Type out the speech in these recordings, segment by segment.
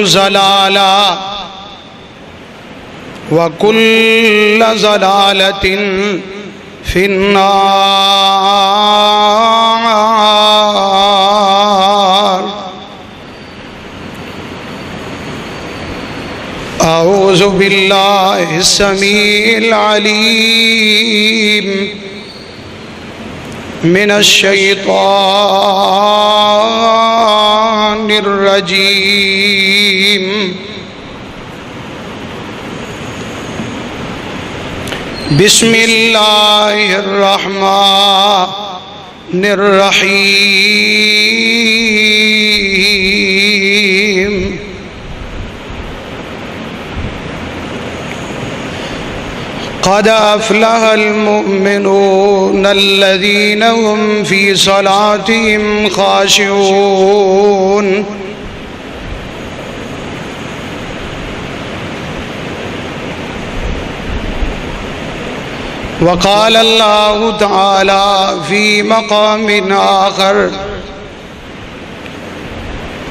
ضلالة وكل ضلالة في النار. أعوذ بالله السميع العليم من الشيطان الرجيم. بسم الله الرحمن الرحيم. قد أفلح المؤمنون الذين هم في صلاتهم خاشعون. وقال الله تعالى في مقام آخر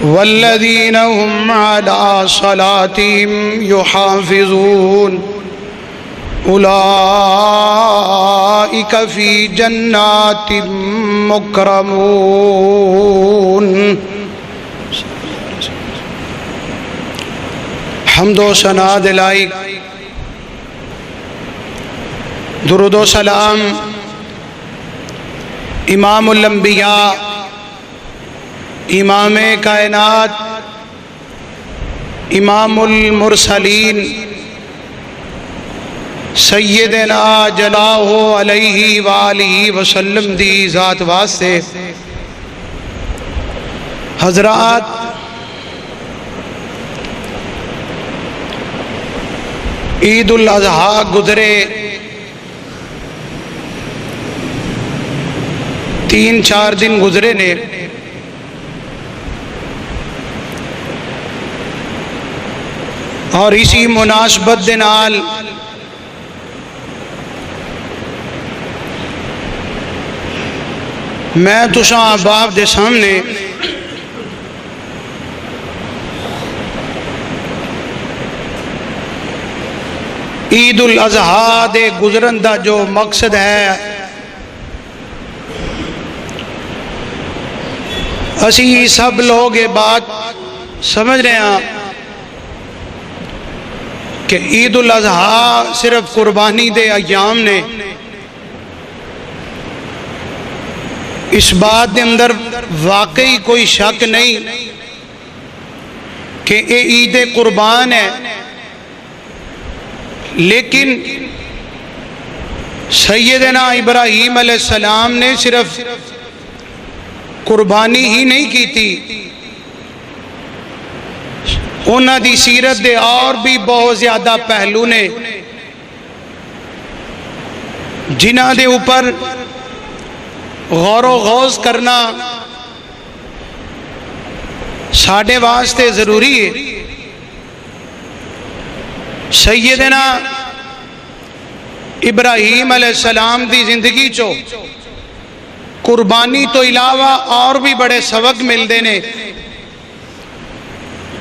والذين هم على صلاتهم يحافظون أولئك في جنات مكرمون. حمد و ثنا دلائی، درود و سلام امام الانبیاء، امام کائنات، امام المرسلین سیدنا جلالہ علیہ وآلہ وسلم دی ذات واسطے. حضرات، عید الاضحیٰ گزرے، 3-4 دن گزرے نے. اور اسی مناسبت دے نال میں تساں احباب دے سامنے عید الاضحیٰ دے گزرن دا جو مقصد ہے، اسی سب لوگ یہ بات سمجھ رہے ہیں کہ عید الاضحیٰ صرف قربانی دے ایام نے. اس بات دے اندر واقعی کوئی شک نہیں کہ یہ عید قربان ہے، لیکن سیدنا ابراہیم علیہ السلام نے صرف قربانی ہی نہیں کی تھی، انہاں دی سیرت دے اور بھی بہت زیادہ پہلو نے جنہاں دے اوپر غور و غوض کرنا ساڈے واسطے ضروری ہے. سیدنا ابراہیم علیہ السلام دی زندگی چو قربانی تو علاوہ اور بھی بڑے سبق ملتے ہیں.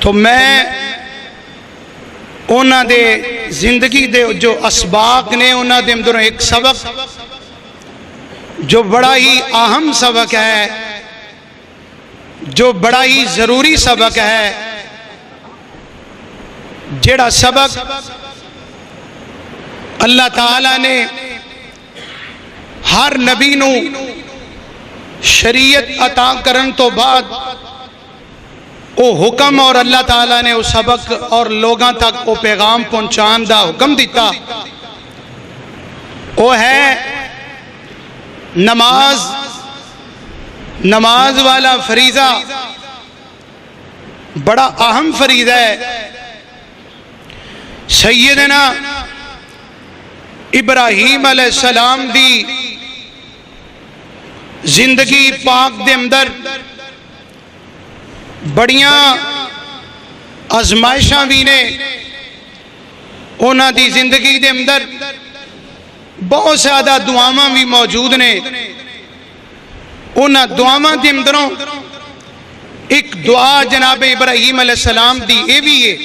تو میں انہاں دے زندگی دے جو اسباق نے انہاں دے اندر ایک سبق جو بڑا ہی اہم سبق ہے، جو بڑا ہی ضروری سبق ہے، جڑا سبق اللہ تعالیٰ نے ہر نبی نو شریعت عطا کرن تو بعد او حکم اور اللہ تعالیٰ نے او سبق اور لوگاں تک او پیغام پہنچان دا حکم دیتا، وہ ہے نماز والا فریضہ. بڑا اہم فریضہ ہے. سیدنا ابراہیم علیہ السلام دی زندگی پاک دے اندر بڑیاں آزمائشاں بھی نے، انہاں دی زندگی دے اندر بہت زیادہ دعاواں بھی موجود نے. انہاں دعاواں دے اندروں ایک دعا جناب ابراہیم علیہ السلام دی اے بھی ہے،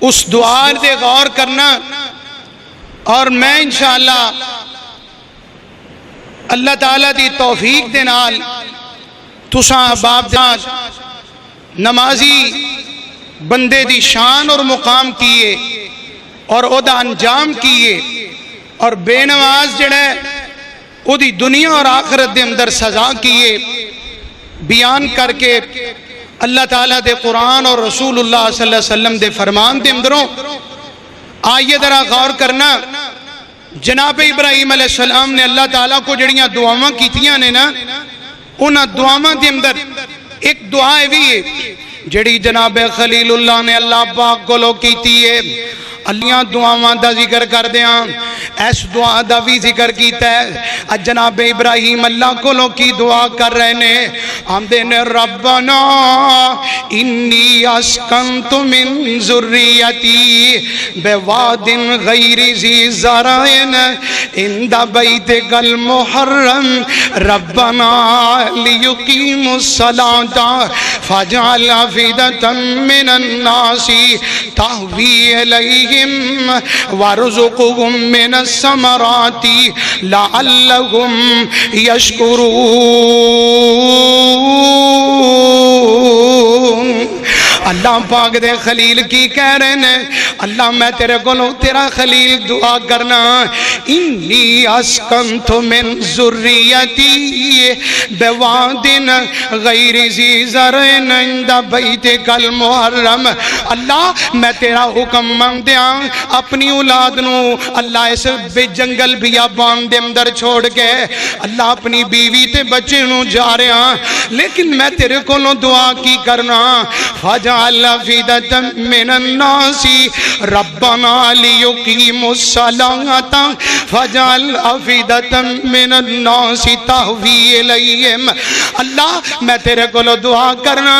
اس دعا دے غور کرنا، اور میں انشاءاللہ اللہ تعالیٰ دی توفیق دے نال تساں باپ داد نمازی بندے دی شان اور مقام کیے اور او دا انجام کیے، اور بے نماز جڑا ہے او دی دنیا اور آخرت دے اندر سزا کیے بیان کر کے اللہ تعالیٰ دے قرآن اور رسول اللہ صلی اللہ علیہ وسلم دے فرمان دے اندروں آئیے ذرا غور کرنا۔ جناب ابراہیم علیہ السلام نے اللہ تعالیٰ کو جڑیاں دعاواں کیتیاں نے نا، انہاں دعاواں دے اندر ایک دعا بھی ہے جڑی جناب خلیل اللہ نے اللہ پاک کو لو کیتی ہے۔ اللہ دعاواں دا ذکر کر دیاں، ایس دعا دا بھی ذکر کیتا ہے۔ جناب ابراہیم اللہ کو لو کی دعا کر رہے نے، آمدے نے ربنا انی اسکنت من ذریتی بواد غیر ذی زرع عند بیتک المحرم ربنا لیقیموا الصلاۃ فاجعل افئدۃ من الناس تہوی الیہم وارزقهم من الثمرات لعلهم يشکرون۔ اللہ پاک دے خلیل کی کہہ رہے ہیں، اللہ میں تیرے کولوں تیرا خلیل دعا کرنا، انی اسکنت من ذریتی بواد غیر ذی زرع عند بیتک المحرم۔ اللہ میں تیرا حکم مانگدیاں اپنی اولاد نو اللہ اس بے جنگل بیابان دے اندر چھوڑ کے اللہ اپنی بیوی تے بچے نو جا رہے ہیں، لیکن میں تیرے کولوں دعا کی کرنا، فَجَعَلَ فِدَةً مِّنَ النَّاسِ رَبَّنَا لِيُقِيمُوا الصَّلَاةَ فَجَعَلْ أَفْئِدَةً مِّنَ النَّاسِ تَهْوِي إِلَيْهِمْ۔ اللہ میں تیرے کولوں دعا کرنا،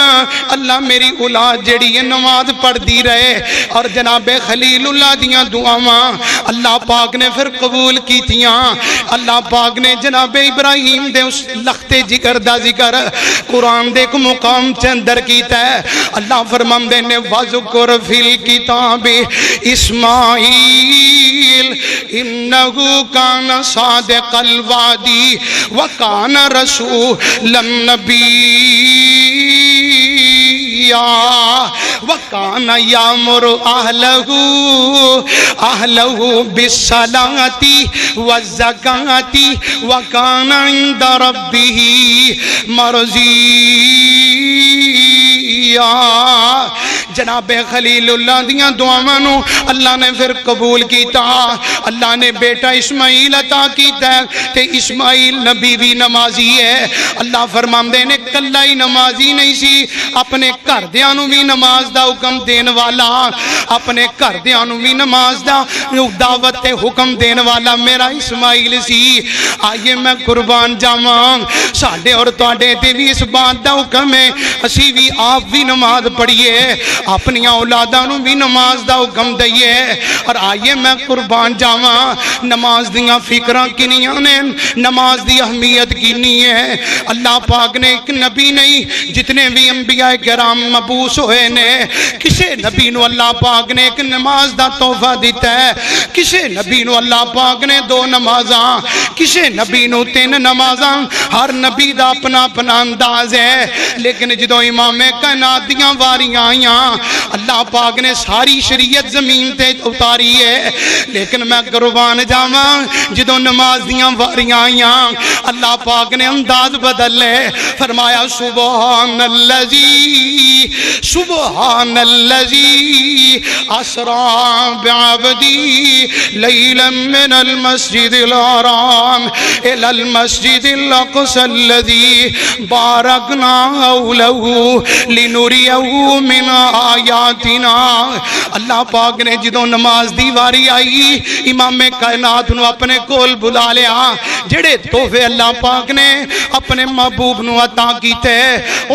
اللہ میری اولاد جڑی ہے نماز پڑھ دی رہے، اور جناب خلیل اللہ دیاں دعاواں اللہ پاک نے پھر قبول کیتیاں۔ اللہ پاک نے جناب ابراہیم دے اس لخت جگر دا ذکر قرآن دے کو مقام چندر کیتا ہے۔ اللہ فرماندے نے وَذْكُرْ فِي الْكِتَابِ اسماعیل انہو کان صادق الوعد وکان رسولا نبیا وَكَانَ يَأْمُرُ أَهْلَهُ بِالصَّلَاةِ وَالزَّكَاةِ وَكَانَ عِندَ رَبِّهِ مَرْضِيًّا۔ جناب خلیل اللہ دیاں دعاواں اللہ نے پھر قبول کیتا، اللہ نے بیٹا اسماعیل عطا کیتا ہے، تے اسماعیل نبی بھی نمازی ہے۔ اللہ فرماندے نے کلا ہی نمازی نہیں سی، اپنے گھر دیاں نوں بھی نماز دا حکم دین والا، اپنے گھر دیاں نوں بھی نماز دا دعوت تے حکم دین والا میرا اسماعیل سی۔ آئیے میں قربان جاواں، ساڈے اور تواڈے تے بھی اس بات دا حکم ہے، اسی بھی آپ بھی نماز پڑھیے، اپنی اولاداں نوں بھی نماز دا حکم دئیے۔ اور آئیے میں قربان جاواں، نماز دیاں فکراں کنیاں نے، نماز دی اہمیت کینی ہے۔ اللہ پاک نے ایک نبی نہیں، جتنے بھی انبیاء کرام مبعوث ہوئے نے، کسے نبی نو اللہ پاک نے ایک نماز دا تحفہ دیتا ہے، کسے نبی نو اللہ پاک نے 2 نمازاں، کسے نبی نو 3 نمازاں، ہر نبی دا اپنا اپنا انداز ہے۔ لیکن جدوں امام کائنات دیاں واریاں آئیاں، اللہ پاک نے ساری شریعت زمین تے اتاری ہے، لیکن میں قربان جاواں جدوں نماز دیاں واریاں آئیاں اللہ پاک نے انداز بدل لے، فرمایا سبحان الذی اسرا بعبدی لیلا من المسجد الحرام الى المسجد الاقصى الذي باركنا حوله لنريه من آیات آیاتنا. اللہ پاک نے جدوں نماز دی واری آئی امام کائنات نو اپنے کول بلا لیا. جڑے تحفے اللہ پاک نے اپنے محبوب نو عطا کیتے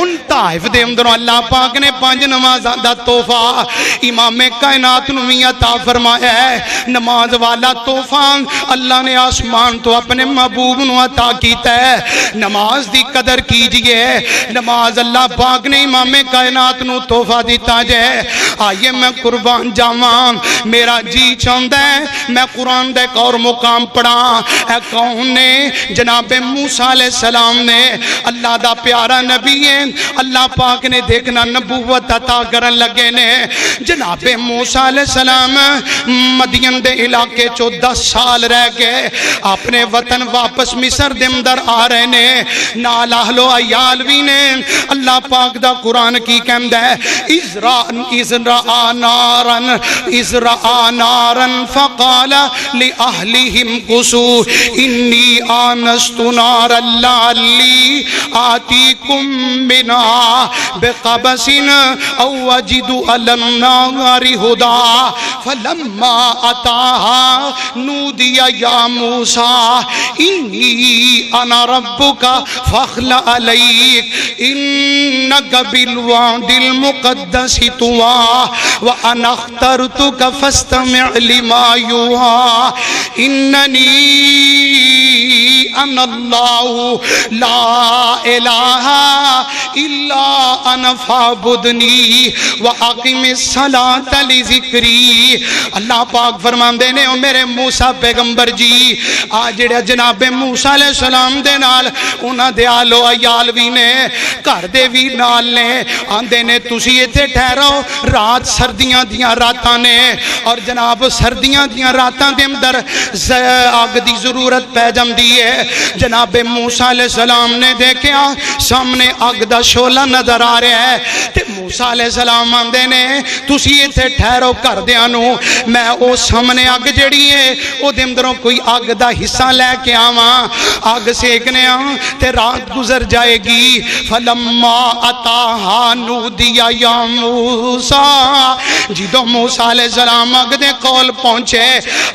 ان تحائف دے اندروں اللہ پاک نے 5 نمازاں دا تحفہ امام کائنات نو بھی عطا فرمایا ہے. نماز والا تحفہ اللہ نے آسمان تو اپنے محبوب نو عطا کیتا ہے. نماز دی قدر کیجئے. نماز اللہ پاک نے امام کائنات نو تحفہ دیتا جائے. آئیے میں قربان جاواں میرا جی چاہتا ہے میں قرآن دے ایک اور مقام پڑھا. اے کون نے جناب موسیٰ علیہ السلام نے اللہ دا پیارا نبی ہے اللہ پاک نے دیکھنا نبوت عطا کرن لگے نے. جناب موسیٰ علیہ السلام مدین دے علاقے 10 سال رہ گئے اپنے وطن واپس مصر دے اندر آ رہے نے. نال اہل و عیال بھی نے. اللہ پاک دا قرآن کی کہندا ہے اذ رأى نارا فقال لأهلهم قصوا إني آنست نارا لعلي آتيكم منها بقبس أو أجد على النار هدى فلما أتاها نودي يا موسى إني أنا ربك فاخلع عليك إنك بالواد المقدس طوى وأنا اخترتك فاستمع لما يوحى إنني أنا الله لا إله إلا أنا فاعبدني وأقم الصلاة لذكري. اللہ پاک فرماندے نے او میرے موسیٰ پیغمبر جی جڑے جناب موسیٰ علیہ السلام دے نال انہاں دے آل و عیال بھی نے گھر دے بھی نال نے آندے نے تسی ایتھے ٹھہرو رات سردیاں دیاں راتاں نے اور جناب سردیاں دیاں راتاں دے اندر آگ دی ضرورت پہ جاندی ہے. جناب موسیٰ علیہ السلام نے دیکھیا سامنے آگ دا شعلہ نظر آ رہا ہے تے موسیٰ علیہ السلام آندے نے تسی ایتھے ٹھہرو کر دیاں نو میں او سامنے آگ جڑی ہے او دے اندروں کوئی آگ دا حصہ لے کے آواں آگ سیکنے آں تے رات گزر جائے گی. فلما اتاہا نودیا یا موسیٰ جدو موسیٰ علیہ السلام آگ دے قول پہنچے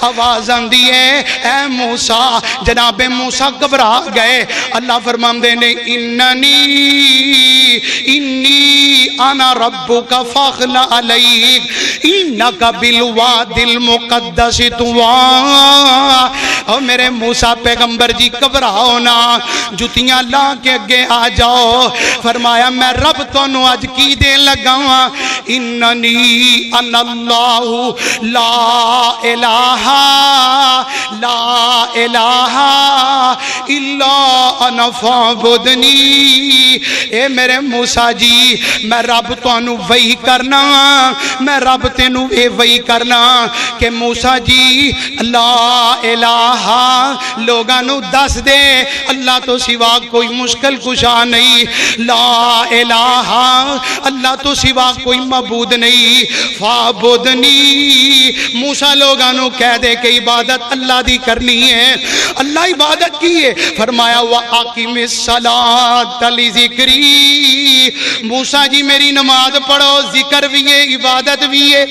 آواز آندی ہے اے موسیٰ. جناب موسیٰ گھبرا گئے. اللہ فرماندے نے انی انا ربک فاخلع علیک انک بالواد المقدس طوی. اور میرے موسیٰ پیغمبر جی گھبراؤ نہ جتیاں لا کے اگے آ جاؤ. فرمایا میں رب تانوں اج کی دین لگا ہاں اننی انا اللہ لا الہ الا انا فاعبدنی. اے میرے موسیٰ جی میں رب تانوں وحی کرنا میں رب تینوں اے وحی کرنا کہ موسیٰ جی لا الہ لوگاں نو دس دے اللہ تو سوا کوئی مشکل کشا نہیں. لا الہ اللہ تو سوا کوئی معبود نہیں. فاعبدنی موسیٰ لوگاں نو کہہ دے کہ عبادت اللہ دی کرنی ہے. اللہ عبادت کی ہے. فرمایا وَأَقِمِ الصَّلَاةَ لِذِكْرِي. موسیٰ جی میری نماز پڑھو ذکر بھی ہے عبادت بھی ہے.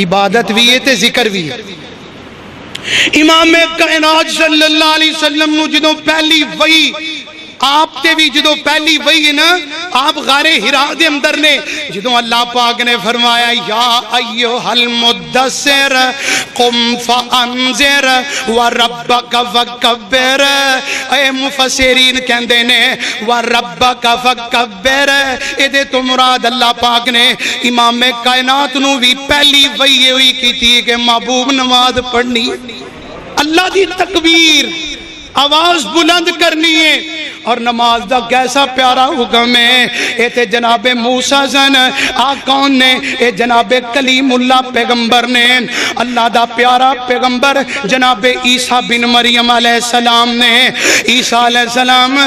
عبادت بھی ہے تے ذکر بھی ہے. امام کائنات صلی اللہ علیہ وسلم نو جدوں پہلی وحی آپ تے بھی جدوں پہلی وحی ہے نا آپ غار حرا دے اندر نے جدوں اللہ پاک نے فرمایا یا ایھا المدثر قم فانذر وربک فکبر. اے مفسرین کہندے نے وربک فکبر اے دے تو مراد اللہ پاک نے امام کائنات نو بھی پہلی وحی ہوئی کیتی کہ محبوب نماز پڑھنی اللہ دی تکبیر آواز بلند کرنی ہے. اور نماز دا کیسا پیارا حکم ہے. اے تے جناب موسیٰ زن کون نے اے جناب کلیم اللہ پیغمبر نے اللہ دا پیارا پیغمبر جناب عیسیٰ بن مریم علیہ السلام نے. عیسیٰ علیہ السلام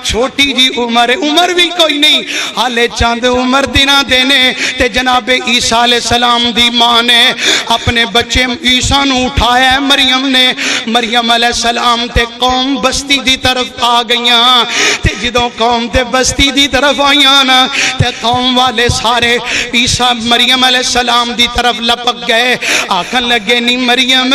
چھوٹی جی عمر بھی کوئی نہیں حالے چاند عمر دینا دینے تے جناب عیسیٰ علیہ السلام دی ماں نے اپنے بچے عیسیٰ نو اٹھایا ہے مریم نے. مریم علیہ السلام تے قوم بستی دی طرف آ گئیاں. تے جدوں قوم تے بستی دی طرف آئیاں نا تے قوم والے سارے عیسیٰ مریم علیہ السلام دی طرف لپک گئے آکھن لگے نہیں مریم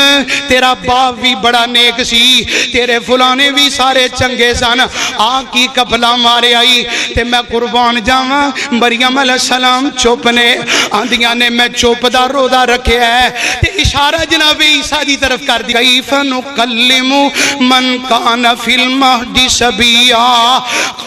تیرا باپ بھی بڑا نیک سی تیرے فلانے بھی سارے چنگے سن آکی کپلا مارے آئی تے میں قربان جاواں مریم علیہ السلام چوپ نے آندیاں نے میں چوپ دا رودا رکھے ہے تے اشارہ جناب عیسیٰ دی طرف کر دی گئی فَنُقَلِّمُ مَنْ كَانَ فِي الْمَهْدِ صَبِيًّا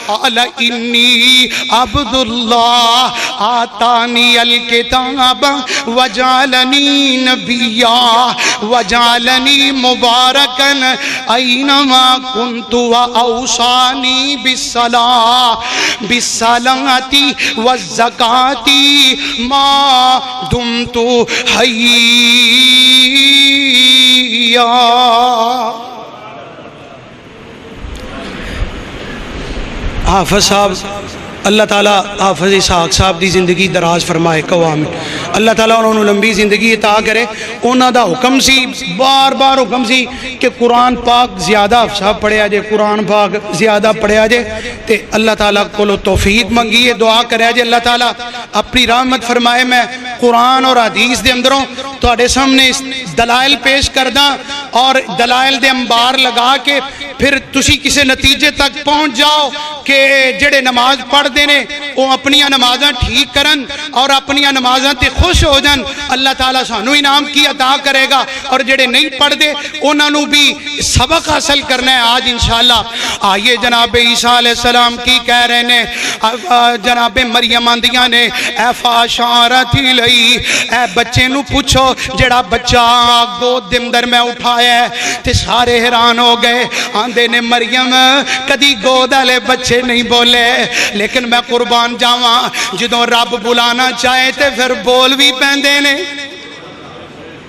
قَالَ إِنِّي عَبْدُ اللَّهِ آتَانِيَ الْكِتَابَ وَجَعَلَنِي نَبِيًّا وَجَعَلَنِي مُبَارَكًا أَيْنَمَا كُنْتُ وَأَوْصَانِي بِالصَّلَاةِ وَالزَّكَاةِ مَا دُمْتُ حَيًّا حافظ صاحب اللہ تعالیٰ حافظ اسحاق صاحب دی زندگی دراز فرمائے قوام اللہ تعالیٰ انہوں نے لمبی زندگی عطا کرے انہوں دا حکم سی بار بار حکم سی کہ قرآن پاک زیادہ صاحب پڑھیا جے قرآن پاک زیادہ پڑھیا جے تے اللہ تعالیٰ کو توفیق منگیے دعا کرے جے اللہ تعالیٰ اپنی رحمت فرمائے میں قرآن اور حدیث دے اندروں تواڈے سامنے دلائل پیش کردہ اور دلائل دے انبار لگا کے پھر تسی کسی نتیجے تک پہنچ جاؤ کہ جڑے نماز پڑھ دینے وہ اپنی نمازاں ٹھیک کرن اور اپنی نمازاں تے خوش ہو جان اللہ تعالیٰ سانو انعام کی عطا کرے گا اور جڑے نہیں پڑھ دے انہوں بھی سبق حاصل کرنا ہے آج انشاءاللہ آئیے جناب عیسیٰ علیہ السلام کی کہہ رہے ہیں جناب مریم آندیاں نے اے فاشارت لئی اے بچے نو پوچھو جڑا بچہ گود دمدر میں اٹھایا ہے تے سارے حیران ہو گئے آندے نے مریم کدی گود والے بچے نہیں بولے لیکن میں قربان جاواں جدوں رب بلانا چاہے تے پھر بول بھی پیندے نے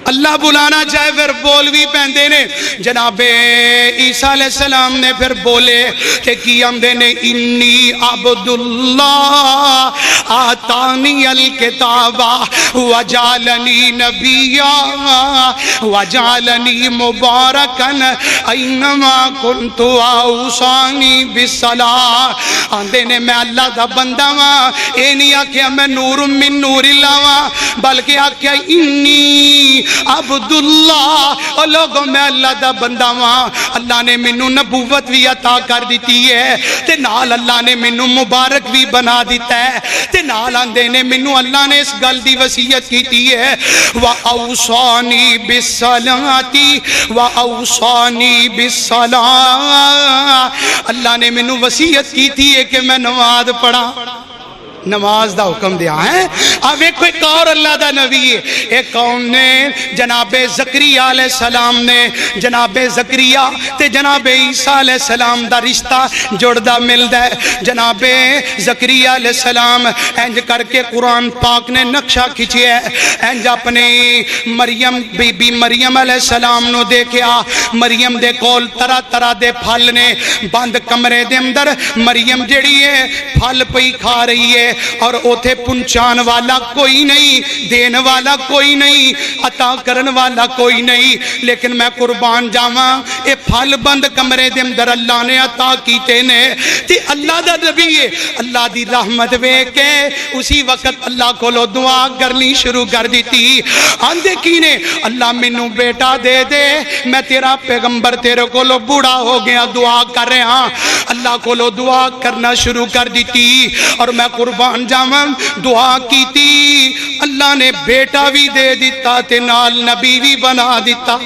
اللہ بلانا چاہے پھر بول بھی پیندے نے جناب عیسیٰ علیہ السلام نے پھر بولے کہ کی آمدے نے انی عبداللہ آتانی الکتاب وجعلنی نبیا وجعلنی مبارکن اینما کنت اوصانی بالصلاۃ آندے نے میں اللہ دا بندہ ہاں اے نہیں آکھیا میں نور من نور اللہ ہاں بلکہ آکھیا انی عبداللہ اور لوگوں میں اللہ دا بندہ ہاں اللہ نے منو نبوت بھی عطا کر دیتی ہے تے نال اللہ نے منو مبارک بھی بنا دیتا ہے تے نال آندے نے منو اللہ نے اس گل دی وصیت کیتی ہے وَأَوْصَانِي بِالصَّلَاةِ وَأَوْصَانِي بِالصَّلَاةِ اللہ نے منو وصیت کیتی ہے کہ میں نماز پڑھا نماز دا حکم دیا ہے اب ایک اور اللہ دا نبی ہے ایک قوم نے جناب زکریہ علیہ السلام نے جناب زکریہ تے جناب عیسیٰ علیہ السلام دا رشتہ جڑدہ ملدہ ہے جناب زکریہ علیہ السلام انج کر کے قرآن پاک نے نقشہ کھچے ہے انج اپنے مریم بی بی مریم علیہ السلام نو دیکھیا مریم دے کول طرح طرح دے پھل نے بند کمرے دے اندر مریم جڑی ہے پھل پئی کھا رہی ہے اور اوتھے پنچان والا کوئی نہیں دین والا کوئی نہیں عطا کرن والا کوئی نہیں لیکن میں قربان جاواں اے پھل بند کمرے دے اندر اللہ نے عطا کیتے نے تے اللہ دا نبی ہے اللہ دی رحمت ویکھ کے اسی وقت اللہ کو لو دعا کرنی شروع کر دیتی آندے کی نے اللہ مینوں بیٹا دے دے میں تیرا پیغمبر تیرے کو لو بوڑھا ہو گیا دعا کر رہے ہاں اللہ کو لو دعا کرنا شروع کر دیتی اور میں قربان جاواں دعا کی تھی اللہ نے بیٹا بھی دے دیتا تے نال نبی بھی بنا دیتا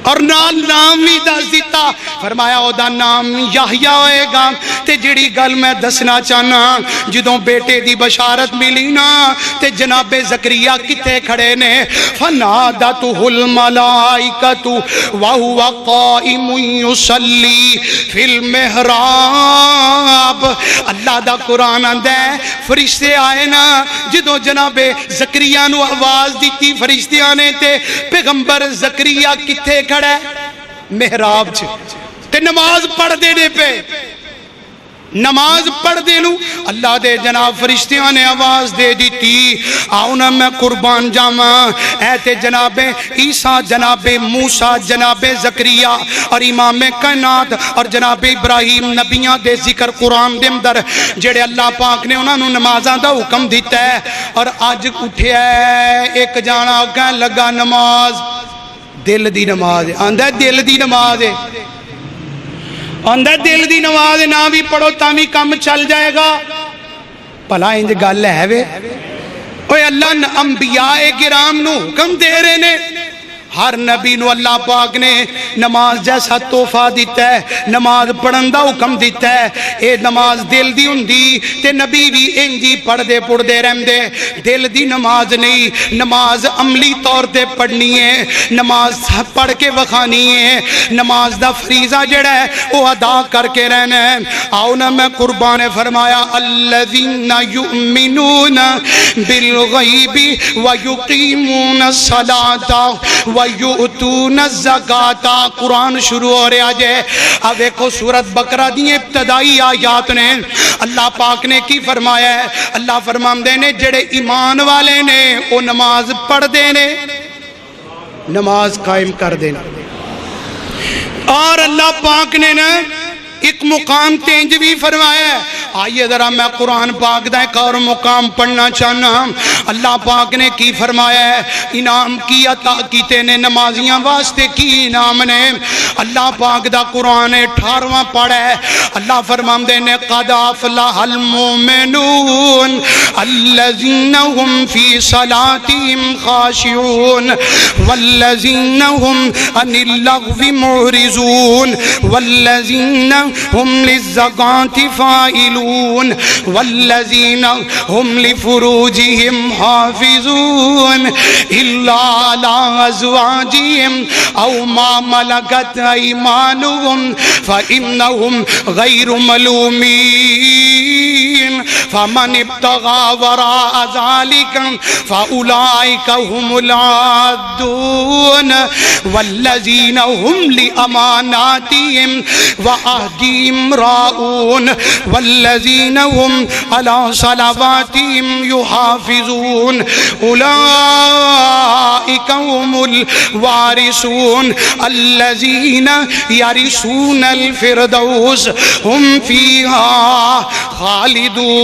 اور نال نام بھی دس دیتا فرمایا او دا نام یحییٰ ہوئے گا تے جڑی گل میں دسنا چاہنا جدوں بیٹے دی بشارت ملی نا تے جناب زکریہ کتے کھڑے نے فنادتہ الملائکۃ وہو قائم یصلی فی المحراب اللہ دا قرآن آندا ہے فرشتے آئے نا جدوں جناب زکریہ نو آواز دیتی فرشتے آنے تے پیغمبر زکریہ کتے کھڑے محراب تے نماز پڑھ دینے پہ نماز پڑھ دے لوں اللہ دے جناب فرشتیاں نے آواز دے دیتی آؤ نا میں قربان جاما اے تے جناب عیسیٰ جناب موسیٰ جناب زکریا اور امام کائنات اور جناب ابراہیم نبیاں دے ذکر قرآن دے اندر جڑے اللہ پاک نے انہوں نے نمازاں دا حکم دیتا ہے اور آج اٹھیا ہے ایک جانا کہنے لگا نماز دل دی نماز ہے آندہ دل دی نماز ہے اندر دل دی نماز نہ بھی پڑھو تامی کم چل جائے گا پلا انج گل ہے وے اوے اللہ انبیاء کرام نو حکم دے رہے نے ہر نبی نو اللہ پاک نے نماز جیسا تحفہ دیتا ہے نماز پڑھن دا حکم دیتا ہے اے نماز دل دی ہوندی تے نبی بھی انجی پڑھ دے رہندے دل دی نماز نہیں نماز عملی طور تے پڑھنی ہے نماز پڑھ کے وکھانی ہے نماز دا فریضہ جڑا ہے وہ ادا کر کے رہنا ہے آؤ نا میں قربان فرمایا الذین یؤمنون بالغیب ویقیمون الصلاۃ وَيُؤْتُونَ الزَّكَاةَ قرآن شروع ہو رہا جائے اب ایکو سورت بقرہ دی ابتدائی آیات نے اللہ پاک نے کی فرمایا ہے اللہ فرمان دینے جڑے ایمان والے نے وہ نماز پڑھ دینے نماز قائم کر دینا اور اللہ پاک نے نا ایک مقام تینج بھی فرمایا ہے آئیے ذرا میں قرآن پاک دا ایک اور مقام پڑھنا چاہنا اللہ پاک نے کی فرمایا ہے انعام کی عطا کیتے نے نمازیاں واسطے کی انعام نے اللہ پاک دا قرآن 18واں پڑھا ہے اللہ فرماندے نے قد افلح المؤمنون الذین هم فی صلاتهم خاشعون والذین هم عن اللغو معرضون والذین هم للزکاة فاعلون والذین هم لفروجهم حافظون الا على ازواجهم او ما ملكت ايمانهم فانهم غير ملومين فمن ابتغى وراء ذلك فاولئك هم العادون والذين هم لاماناتهم وعهدهم راعون والذين هم على صلواتهم يحافظون أولئك هم الوارثون الذين يرثون الفردوس هم فيها خالدون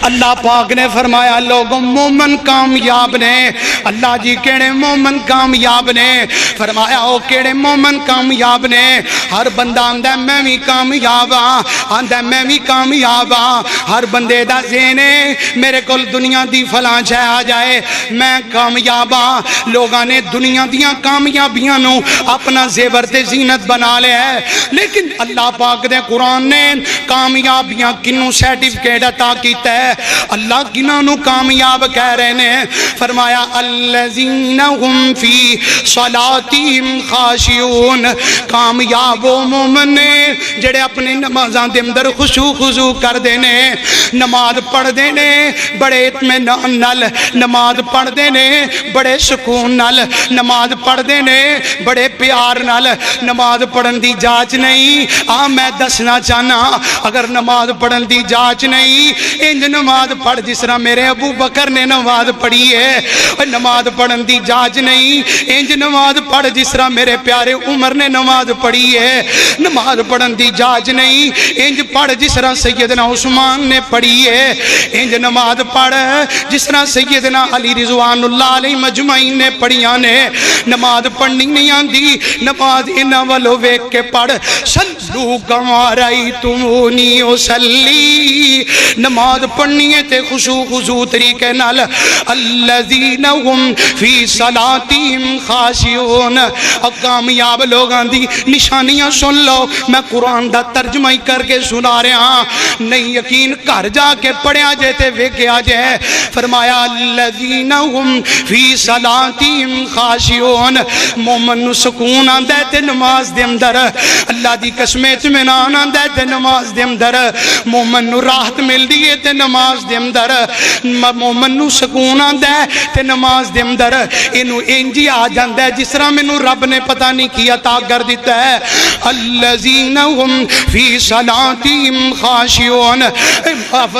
اللہ پاک نے فرمایا لوگوں مومن کامیاب نے اللہ جی کیڑے مومن کامیاب نے فرمایا او کیڑے مومن کامیاب نے ہر بندہ آندہ میں بھی کامیاب آندہ میں بھی کامیاب ہر بندے دا ذہنے میرے کل دنیا دی فلاں چھے آ جائے میں کامیاب لوگاں نے دنیا دیاں کامیابیاں نو اپنا زیور تے زینت بنا لے ہے لیکن اللہ پاک دے قرآن نے کامیابیاں کنوں سیٹیفکیٹ عطا کیتا ہے اللہ کنانو کامیاب کہہ رہے ہیں فرمایا الذین هم فی صلاتهم خاشعون کامیاب و مومن جڑے اپنے نمازاں دے اندر خشوع خضوع کر دینے نماز پڑھ دینے بڑے اطمینان نال نماز پڑھ دینے بڑے سکون نال نماز پڑھ دینے بڑے پیار نال نماز پڑھن دی جاچ نہیں میں دسنا چاہنا اگر نماز پڑھن دی جاچ نہیں انج نماز پڑھ جس طرح میرے ابو بکر نے نماز پڑھی ہے نماز پڑھن دی جاچ نہیں انج نماز پڑھ جس طرح میرے پیارے عمر نے نماز پڑھی ہے نماز پڑھن دی جاچ نہیں انج پڑھ جس طرح سیدنا عثمان نے پڑھی ہے انج نماز پڑھ جس طرح سیدنا علی رضوان اللہ علیہ مجمعین نے پڑھیاں نے نماز پڑھنی نہیں آندی نماز انہاں والو ویک کے پڑھ صلو کما رأیتمونی اصلی نماز پڑھنی ہے تے خشوع خضوع طریقے نال الذین هم فی صلاتهم خاشعون کامیاب لوگاں دی نشانیاں سن لو میں قرآن دا ترجمہ ہی کر کے سنا رہا ہاں نہیں یقین گھر جا کے پڑھیا جے تے ویکھیا جے فرمایا الذین هم فی صلاتہم خاشعون مومن نو سکون آندا ہے تے نماز دے اندر اللہ دی قسم اطمینان آندا ہے تے نماز دے اندر مومن نو راحت ملدی ہے تے نماز دے اندر مومن نو سکون آندا ہے تے نماز دے اندر اینو انجی آ جاندا ہے جس طرح مینوں رب نے پتہ نہیں کیا عطا کر دیتا ہے الذین هم فی صلاتہم خاشعون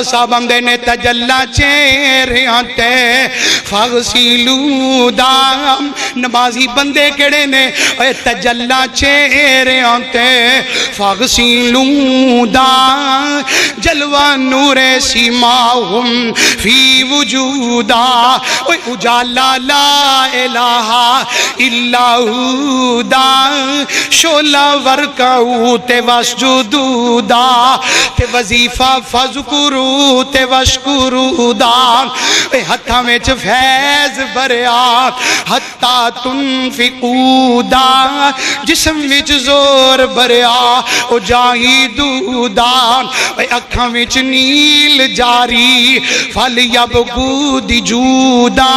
صاحب اندے نے تجلا چہریاں تے فغسلوا دا نمازی بندے کڑے نے اے تجلا چہریاں تے فغسلوا دا جلوہ نور سیماہم فی وجودا اے اجالا لا الہ الا ہو دا شولا ورکعو تے وسجدو دا تے وظیفہ فذکرو تے وشکرو دا اے ہتھاں وچ فیض بھریا حتی تنفقو دا جسم وچ زور بھریا او جاہدو دا اے اکھاں وچ نیل جاری فلیبگو دی جودا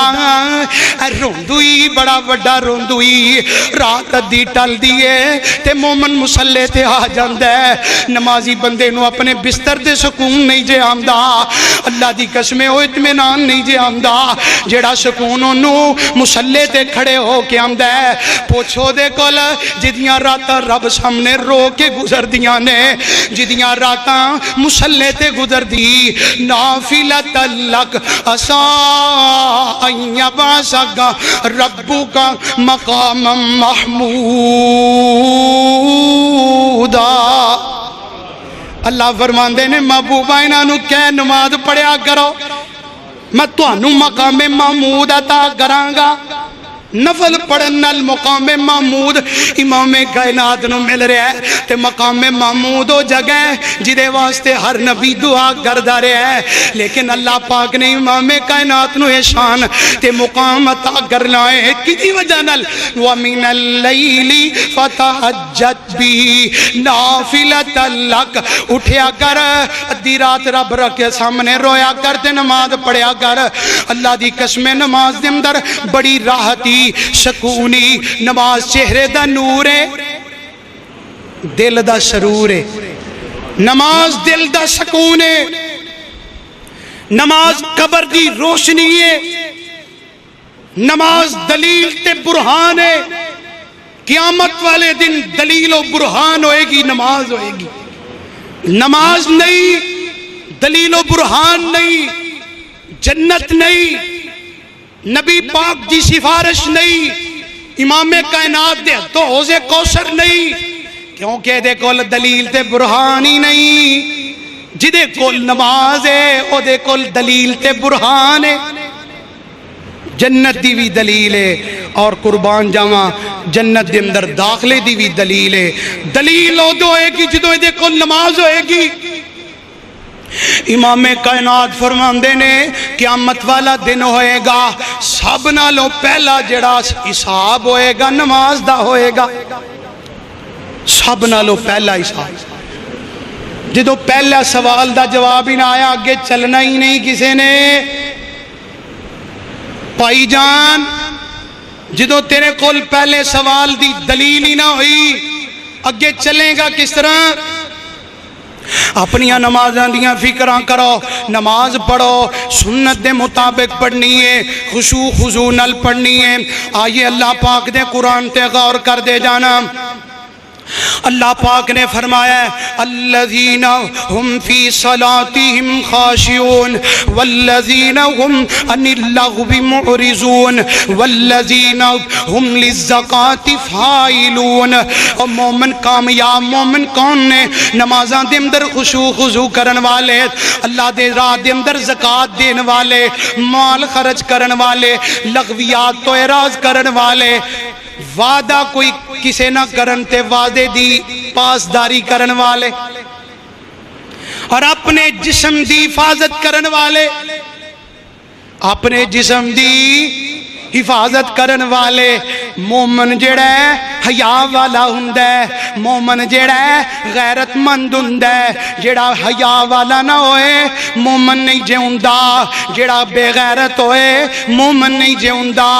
اے روندوئی بڑا وڈا روندوئی رات دی ٹل دیئے تے مومن مسلے تے آ جاندہ ہے نمازی بندے نو اپنے بستر دے سکون نہیں جے آمدہ اللہ دی قسمیں او اطمینان نہیں جے آمدہ جیڑا سکون انو مسلے تے کھڑے ہو کے آمدہ ہے پوچھو دے کل جدیاں راتاں رب سامنے رو کے گزر دیاں نے جدیاں راتاں مسلے تے گزر دی نافلت لک اسا ان یبعثک ربک مقام محمودا اللہ فرماندے نے محبوبہ انہاں نو کہ نماز پڑھیا کرو میں تانوں مقام محمود عطا کرانگا نفل پڑھن المقام محمود امام کائنات نو مل رہا ہے تے مقام محمود ہو جگہ جدے واسطے ہر نبی دعا کردہ رہا ہے لیکن اللہ پاک نے امام کائنات نو احسان تے مقام عطا کرنا ہے کسی وجہ نل وَمِنَ اللَّيْلِ فَتَحَجَّتْ بِهِ نَافِلَةً لَكَ اٹھیا کر ادھی رات رب رکھے سامنے رویا کر تے نماز پڑھیا کر اللہ دی قسم نماز دے اندر بڑی راحتی سکونی نماز چہرے دا نور ہے دل دا سرور ہے نماز دل دا سکون ہے نماز قبر دی روشنی ہے نماز دلیل تے برہان ہے قیامت والے دن دلیل و برہان ہوئے گی نماز ہوئے گی نماز نہیں دلیل و برہان نہیں جنت نہیں نبی پاک دی سفارش نہیں امام کائنات دے تو حوض کوثر نہیں کیونکہ دے کول دلیل تے برہان ہی نہیں جدے کول نماز ہے او دے کول دلیل تے برہان ہے جنت دی بھی دلیل ہے اور قربان جاواں جنت دے اندر داخلے دی بھی دلیل ہے دلیل او دو ہے کہ جدو دے کول نماز ہوئے گی امام کائنات فرماندے نے قیامت والا دن ہوئے گا سب نالوں پہلا جڑا حساب ہوئے گا نماز دا ہوئے گا سب نالوں پہلا حساب جدو پہلا سوال دا جواب ہی نہ آیا آگے چلنا ہی نہیں کسی نے پائی جان جدو تیرے کول پہلے سوال دی دلیل ہی نہ ہوئی آگے چلیں گا کس طرح اپنی نمازاں دیاں فکراں کرو نماز پڑھو سنت دے مطابق پڑھنی ہے خشوع خضوع نال پڑھنی ہے آئیے اللہ پاک دے قرآن تے غور کر دے جانا اللہ پاک نے فرمایا الذین ہم فی صلاتہم خاشعون والذین ہم عن اللغو معرضون والذین ہم للزکاة فاعلون اور مومن کامیاب مومن کون نے نمازاں دے اندر خشوع خضوع کرن والے اللہ دے راہ دے اندر زکاة دین والے مال خرچ کرن والے لغویات تو اعراض کرن والے وعدہ کوئی کسے نہ کرن تے وعدے دی پاسداری کرن والے اور اپنے جسم دی حفاظت کرن والے اپنے جسم دی حفاظت کرن والے مومن جڑا ہے حیا والا ہوندا ہے، مومن جڑا ہے غیرت مند ہوندا ہے، جڑا حیا والا نہ ہوئے مومن نہیں جیوندا، جڑا بے غیرت ہوئے مومن نہیں جیوندا۔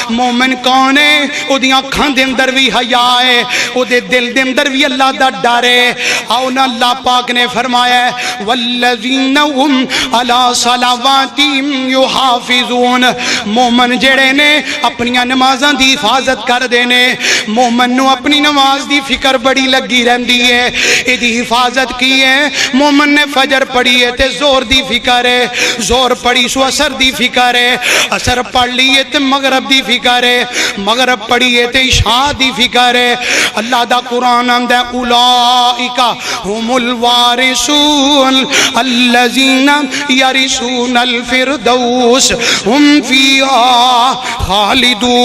مومن کون ہے؟ او دیاں اکھاں دے اندر بھی حیا ہے، او دے دل دے اندر بھی اللہ دا ڈر ہے۔ آؤ نا اللہ پاک نے فرمایا ہے والذین هم علی صلواتہم یحافظون، مومن جڑے نے اپنی نمازاں دی حفاظت کر دینے، مومن نو اپنی نماز دی فکر بڑی لگی رہندی ہے، اے دی حفاظت کی ہے۔ مومن نے فجر پڑھی ہے تے زور دی فکر ہے، زور پڑھی سو اثر دی فکر ہے، اثر پڑھ لیے تے مغرب دی فکر ہے، مغرب پڑھی ہے تے عشاء دی فکر ہے۔ اللہ دا قرآن آندا ہے اولئک هم الوارثون الذین یرثون الفردوس هم فیہا خالدون،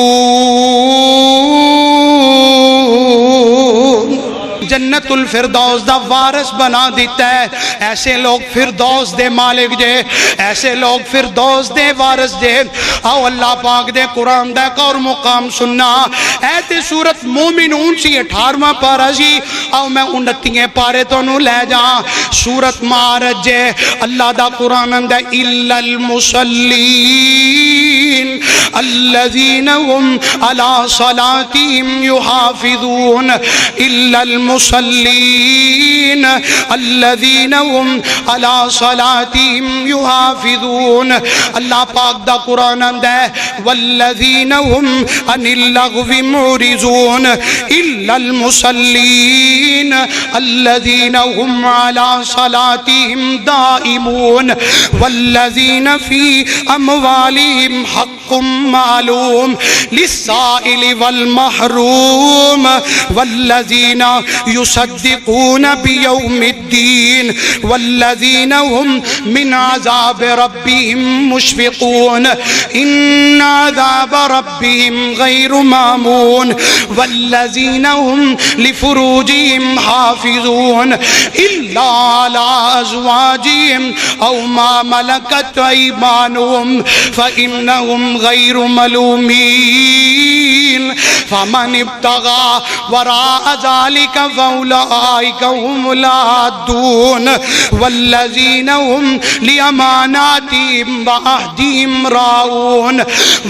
جنت الفردوس دا وارث بنا دیتا ہے۔ ایسے لوگ فردوس دے مالک جے، ایسے لوگ فردوس دے وارث جے۔ آؤ اللہ پاک دے قرآن دا ایک اور مقام سننا، ایت سورت مومنون سی 18واں پارہ سی، آؤ میں 29 پارے تو نو لے جاں۔ سورت معارج جے، اللہ دا قرآن دا الا المصلین الذین هم علی صلاتہم یحافظون، الا المصلین الذین هم علی صلاتہم یحافظون۔ اللہ پاک دا قرآن ہے والذین هم عن اللغو معرضون الا المصلین الذین هم علی صلاتہم دائمون والذین فی اموالہم حق معلوم للسائل والمحروم والذین یصدقون بیوم الدین والذین هم من عذاب ربهم مشفقون ان عذاب ربهم غیر مامون والذین هم لفروجهم حافظون الا على ازواجهم او ما ملكت ايمانهم فانهم غیر ملومین فمن ابتغى وراء ذلك فأولئك هم العادون والذين هم لأماناتهم وعهدهم راعون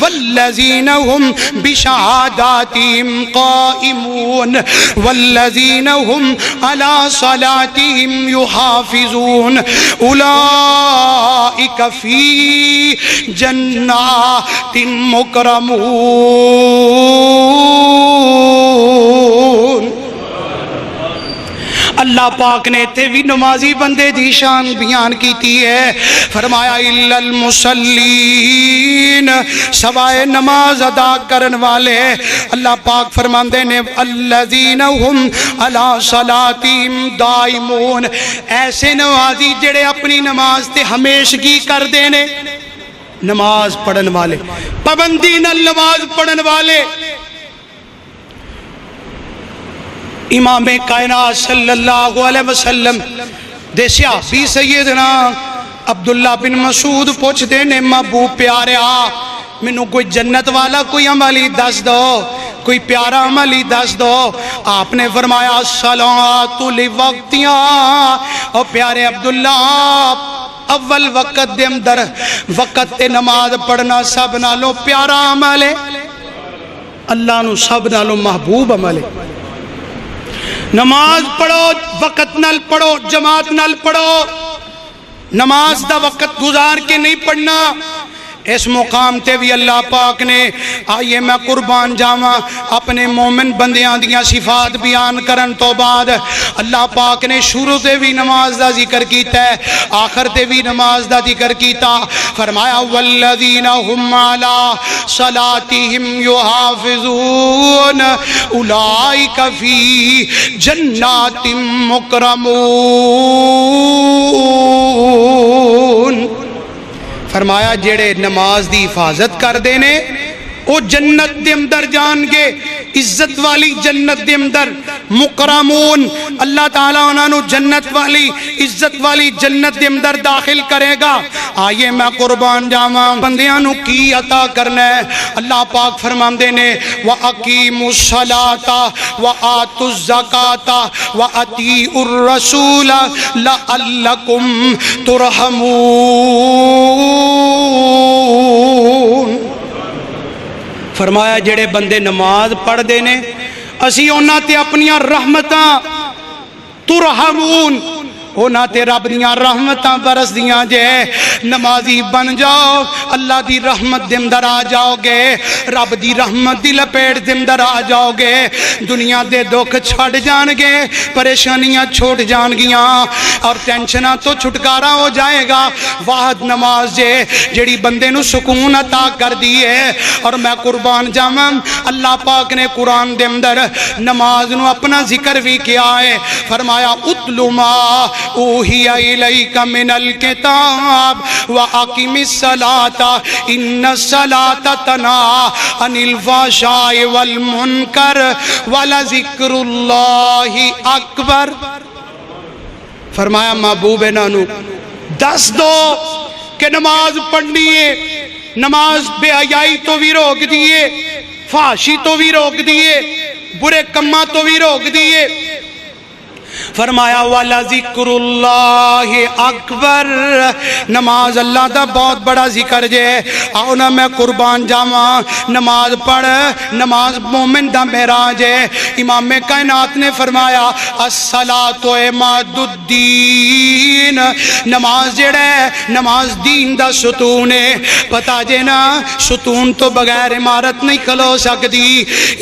والذين هم بشهاداتهم قائمون والذين هم على صلاتهم يحافظون أولئك في جنات مکرمون۔ اللہ پاک نے تے بھی نمازی بندے دی شان بیان کیتی ہے، فرمایا الا المصلین، سوائے نماز ادا کرن والے۔ اللہ پاک فرماندے نے الذین هم علی صلاتہم دائمون، ایسے نمازی جڑے اپنی نماز تے ہمیشگی کر دینے، نماز پڑھن والے، پابندی نال نماز پڑھن والے۔ امام کائنات صلی اللہ علیہ وسلم دے صحابی سیدنا عبداللہ بن مسعود پوچھ دینے محبوب پیاریا مینوں کوئی جنت والا کوئی عملی دس دو، کوئی پیارا عملی دس دو۔ آپ نے فرمایا الصلاۃ لوقتہا، اور پیارے عبداللہ اول وقت دے اندر وقت تے نماز پڑھنا سب نالوں پیارا عمل ہے، اللہ نو سب نالوں محبوب عمل ہے۔ نماز پڑھو، وقت نال پڑھو، جماعت نال پڑھو، نماز دا وقت گزار کے نہیں پڑھنا۔ اس مقام تے بھی اللہ پاک نے، آئیے میں قربان جاواں اپنے مومن بندیاں دیاں صفات بیان کرن تو بعد، اللہ پاک نے شروع تے بھی نماز دا ذکر کیتا ہے، آخر تے بھی نماز دا ذکر کیتا، فرمایا والذین هم علی صلاتہم یحافظون اولئک فی جنات مکرمون۔ فرمایا جڑے نماز دی حفاظت کر دینے او جنت دے اندر جان گے، عزت والی جنت دے اندر مکرمون اللہ تعالیٰ انہاں نو جنت والی عزت والی جنت دے اندر داخل کرے گا۔ آئیے میں قربان جاواں بندیاں نو کی عطا کرنا ہے۔ اللہ پاک فرماندے نے وَأَقِيمُوا الصَّلَاةَ وَآتُوا الزَّكَاةَ وَأَطِيعُوا الرَّسُولَ لَعَلَّكُمْ تُرْحَمُونَ۔ فرمایا جڑے بندے نماز پڑھ دے نے اسی انہاں تے اپنیاں رحمتاں ترحمون انہاں تے رب دیاں رحمتاں برس دیاں جے نمازی بن جاؤ اللہ دی رحمت دے اندر آ جاؤ گے، رب دی رحمت دی لپیٹ دے اندر آ جاؤ گے، دنیا دے دکھ چھڑ جان گے، پریشانیاں چھوٹ جان گیاں اور ٹینشناں تو چھٹکارا ہو جائے گا۔ واحد نماز جے جڑی بندے نو سکون عطا کر دیے۔ اور میں قربان جاواں اللہ پاک نے قرآن دے اندر نماز نو اپنا ذکر بھی کیا ہے، فرمایا اتلو ما اوحی الیک من الکتاب وَأَقِمِ الصَّلَاةَ إِنَّ الصَّلَاةَ تَنْهَىٰ عَنِ الْفَحْشَاءِ وَالْمُنكَرِ وَلَذِكْرُ اللَّهِ أَکبر۔ فرمایا محبوب انہوں دس دو کہ نماز پڑھنی ہے، نماز بے حیائی تو بھی روک دیے، فحاشی تو بھی روک دیے، برے کمہ تو بھی روک دیے۔ فرمایا وَلَذِكْرُ اللَّهِ أَکبر، نماز اللہ دا بہت بڑا ذکر جے۔ آؤ نا میں قربان جاواں نماز پڑھ، نماز مومن دا معراج ہے۔ امام کائنات نے فرمایا الصلاۃ عماد الدین، نماز جڑا ہے نماز دین دا ستون ہے۔ پتا جے نا ستون تو بغیر عمارت نہیں کھلو سکتی،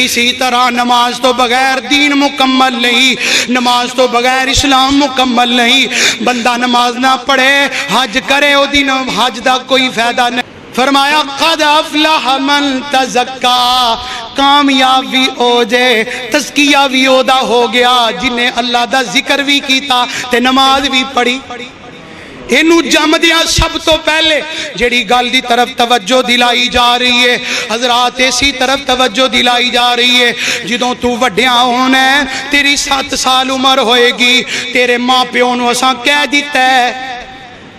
اسی طرح نماز تو بغیر دین مکمل نہیں، نماز تو بغیر اسلام مکمل نہیں۔ بندہ نماز نہ پڑھے حج کرے او دین حج دا کوئی فائدہ نہیں۔ فرمایا قد افلح من تزکا، کامیاب بھی ہو جائے، تزکیہ بھی ہودا ہو گیا جنہیں اللہ دا ذکر بھی کیتا تے نماز بھی پڑھی۔ انہوں جم دیا سب تو پہلے جڑی گل دی طرف توجہ دلائی جا رہی ہے حضرات، اسی طرف توجہ دلائی جا رہی ہے جدوں تو وڈیاں ہونا ہے، تیری 7 سال عمر ہوئے گی، تیرے ماں پیوں نو اساں کہہ دیتا ہے،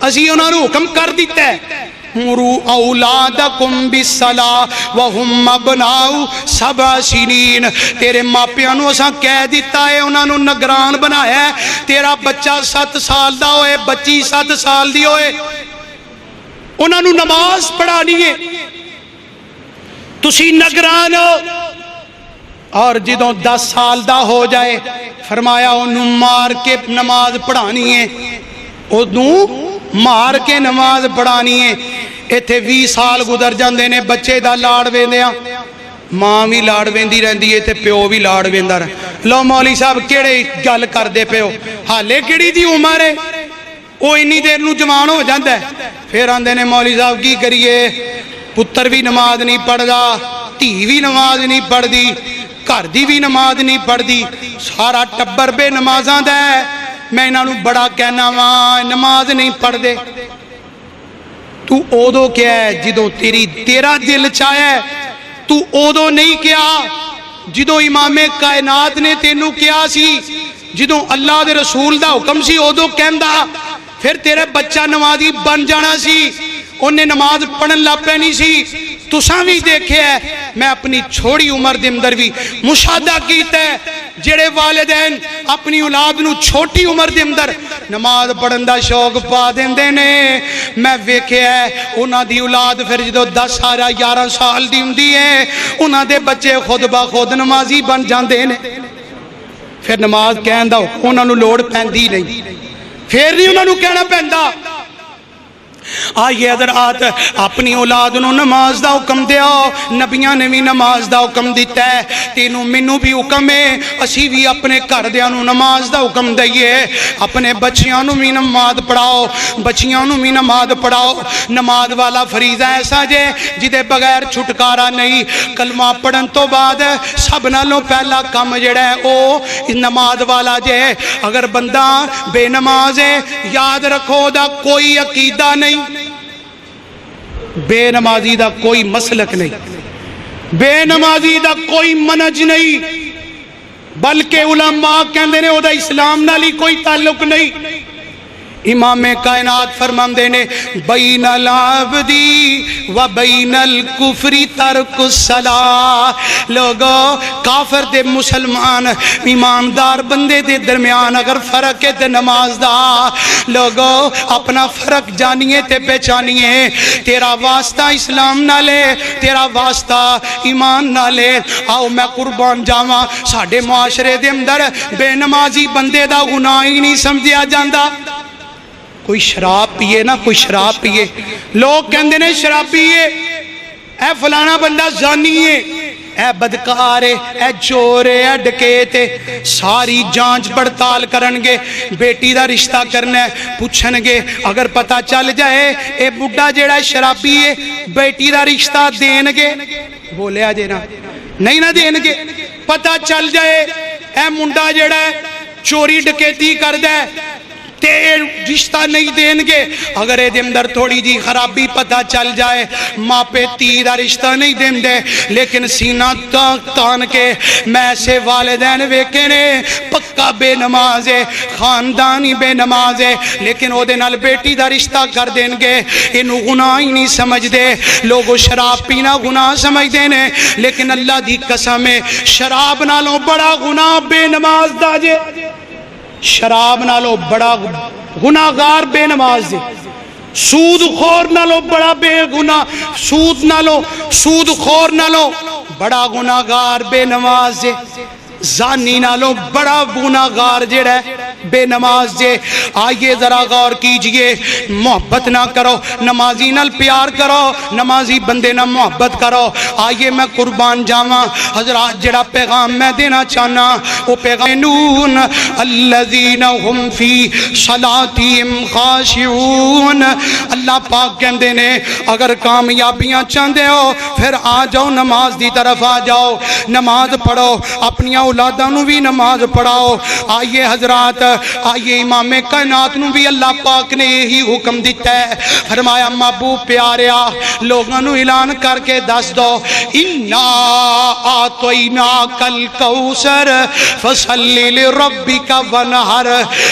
اسی انہوں نے حکم کر دیتا ہے مروا اولادکم بالصلاۃ وہم ابناء 7 سنین، تیرے ماپیاں نو اساں کہہ دیتا ہے، انہاں نو نگران بنایا ہے، تیرا بچہ 7 سال دا ہوئے، بچی 7 سال دی ہوئے، انہاں نو نماز پڑھانی ہے، تسی نگران ہو۔ اور جدوں 10 سال دا ہو جائے فرمایا انہوں مار کے نماز پڑھانی ہے، انہوں مار کے نماز پڑھانی ہے۔ ایتھے 20 سال گزر جاندے نے بچے دا لاڑ ویندیاں، ماں بھی لاڑ ویندی رہندی ہے تے پیو بھی لاڑ ویندا رہ۔ لو مولوی صاحب کیڑے گل کر دے پیو، حالے کیڑی دی عمر ہے، وہ انی دیر نو جوان ہو جاندا ہے، پھر آندے نے مولوی صاحب کی کریے، پتر بھی نماز نہیں پڑھدا، دھی بھی نماز نہیں پڑھ دی، گھر دی بھی نماز نہیں پڑھ دی، سارا ٹبر بے نمازاں دا ہے۔ میں انہاں نو بڑا کہنا وا نماز نہیں پڑھ دے، تو اودو کیا ہے جدوں تیرا دل چاہے، تو اودو نہیں کیا جدوں امام کائنات نے تینوں کیا سی، جدوں اللہ دے رسول دا حکم سی اودو کہندا، پھر تیرے بچہ نمازی بن جانا سی، انہیں نماز پڑھن لاپے نہیں سی۔ تساں بھی دیکھے ہے، میں اپنی چھوڑی عمر دے اندر بھی مشاہدہ کیتا ہے، جڑے والدین اپنی اولاد نو چھوٹی عمر دے اندر نماز پڑھن دا شوق پا دیندے نے، میں ویکھے ہے انہاں دی اولاد پھر جدو 10 سال 11 سال دی ہوندی ہے انہاں دے بچے خود بخود نمازی بن جاندے نے، پھر نماز کہن دا انہاں نو لوڑ پیندی نہیں، پھر نہیں انہاں نو کہنا پیندا۔ آئیے حضرات اپنی اولاد نو نماز دا حکم دیا، نبیاں نے بھی نماز دا حکم دیتا ہے، تینوں منوں بھی حکم ہے، اسی بھی اپنے گھر دیاں نو نماز دا حکم دئیے، اپنے بچیاں نو بھی نماز پڑھاؤ، بچیاں نو بھی نماز پڑھاؤ۔ نماز والا فریضہ ایسا جے جدے بغیر چھٹکارا نہیں، کلمہ پڑھن تو بعد سب نالوں پہلا کام جڑا ہے او نماز والا جے۔ اگر بندہ بے نماز ہے یاد رکھو دا کوئی عقیدہ نہیں، بے نمازی دا کوئی مسلک نہیں، بے نمازی دا کوئی منج نہیں، بلکہ علماء کہندے نے او دا اسلام نال ہی کوئی تعلق نہیں۔ امام کائنات فرماندے نے بین العبدی و بین الکفر ترک الصلاۃ، لوگو کافر تے مسلمان ایماندار بندے دے درمیان اگر فرق ہے تے نماز دا، لوگو اپنا فرق جانیے تے پہچانیے، تیرا واسطہ اسلام نہ لے، تیرا واسطہ ایمان نہ لے۔ آؤ میں قربان جاواں، ساڈے معاشرے دے اندر بے نمازی بندے دا گناہ ہی نہیں سمجھیا جاندا۔ کوئی شراب پیے نا، کوئی شراب پیے، لوگ کہندے نے شراب پیے، اے فلانا بندہ زانی ہے، اے بدکار ہے، اے چور ہے، اے ڈکیت ہے، ساری جانچ پڑتال کرنگے، بیٹی دا رشتہ کرنا ہے، پوچھنگے، اگر پتہ چل جائے اے بڈھا جیڑا شرابی ہے بیٹی دا رشتہ دینگے، بولے آجے نا نہیں نہ دینگے، پتہ چل جائے اے منڈا جیڑا ہے چوری ڈکیتی کردہ ہے تے رشتہ نہیں دیں گے، اگر اے دے اندر تھوڑی جی خرابی پتہ چل جائے ماں پہ تیرا رشتہ نہیں دیں دے، لیکن سینہ تان کے میں ایسے والدین ویکے نے پکا بے نماز ہے، خاندانی بے نماز ہے، لیکن او دے نال بیٹی دا رشتہ کر دیں گے، انہوں گناہ ہی نہیں سمجھ دے۔ لوگوں شراب پینا گناہ سمجھ دینے، لیکن اللہ دی قسم ہے شراب نالوں بڑا گناہ بے نماز دا جے، شراب نالو بڑا گناہگار بے نماز دے، سود خور نالو بڑا بے گناہ، سود خور نالو بڑا گناہگار بے نماز دے، زانی نالو بڑا گناہگار جڑا ہے بے نماز دے۔ آئیے ذرا غور کیجئے، محبت نہ کرو، نمازی نال پیار کرو، نمازی بندے نہ محبت کرو۔ آئیے میں قربان جاواں، حضرات جڑا پیغام میں دینا چاہنا وہ پیغام نون الذین ہم فی صلاتہم خاشعون۔ اللہ پاک کہندے نے اگر کامیابیاں چاہندے ہو پھر آ جاؤ نماز دی طرف آ جاؤ، نماز پڑھو، اپنی اولاداں نو بھی نماز پڑھاؤ۔ آئیے حضرات، آئیے امام کائنات نو بھی اللہ پاک نے یہی حکم دیتا ہے، فرمایا محبوب پیاریا لوگاں نو اعلان کر کے دس دو انا اعطیناک الکوثر فصلی لربک ونحر۔